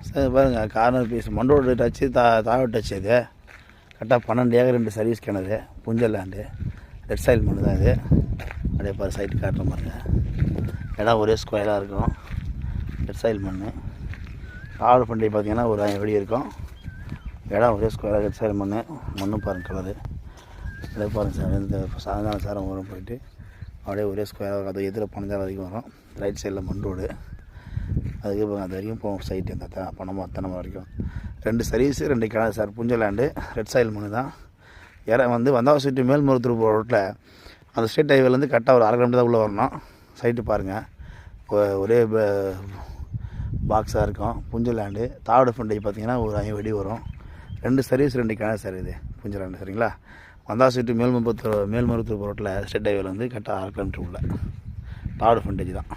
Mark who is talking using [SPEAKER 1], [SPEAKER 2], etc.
[SPEAKER 1] Sir பாருங்கள், corner piece மண்டோடு Dutch தாவ touch இது கரெக்டாக 12 ஏக்கர் 2 சர்வீஸ் கிணறு புஞ்சல் லேண்டு ரெட் சாயில் மண்ணு தான் இது. அப்படியே பாரு சைட்டு காட்டுற பாருங்க. இடம் ஒரே ஸ்கொயராக இருக்கும். ரெட் சாயில் மண். ஆடு பண்டி பார்த்திங்கன்னா ஒரு 5 அடி இருக்கும். இடம் ஒரே ஸ்கொயராக ரெட் சாயில் மண்ணு பாருங்கள் கலரு. அப்படியே பாருங்கள் சார், இந்த சாயங்காலம் சாரம் வரும் போயிட்டு அப்படியே ஒரே ஸ்கொயராக அது எதில் 15 வரைக்கும் வரும். ரைட் சைடில் மண் ரோடு. அதுக்கு அது வரைக்கும் போகும் சைட்டு இந்த பணம் அத்தனை வரைக்கும் 2 சர்வீஸு 2 கிணறு சார். புஞ்சல் லேண்டு ரெட் சாயில் மண்ணு தான். வந்து வந்தாவசி மேல்மருவத்தூர் ரோட்டில் அந்த ஸ்டேட் ஹைவேலேருந்து கரெக்டாக ஒரு 1/2 கிலோமீட்டர் தான் உள்ளே வரணும். சைட்டு பாருங்கள், ஒரே பாக்ஸாக இருக்கும். புஞ்சல் லேண்டு தாவடு ஃபண்டேஜ் பார்த்திங்கன்னா ஒரு 5 அடி வரும். 2 சர்வீஸ் 2 கிணறு சார் இது புஞ்சல் லேண்டு. சரிங்களா? வந்தாவசி மேல்மருவத்தூர் ரோட்டில் ஸ்டேட் ஹைவேலேருந்து கரெக்டாக 1/2 கிலோமீட்டர் உள்ள தாவடு ஃபண்டேஜ் தான்.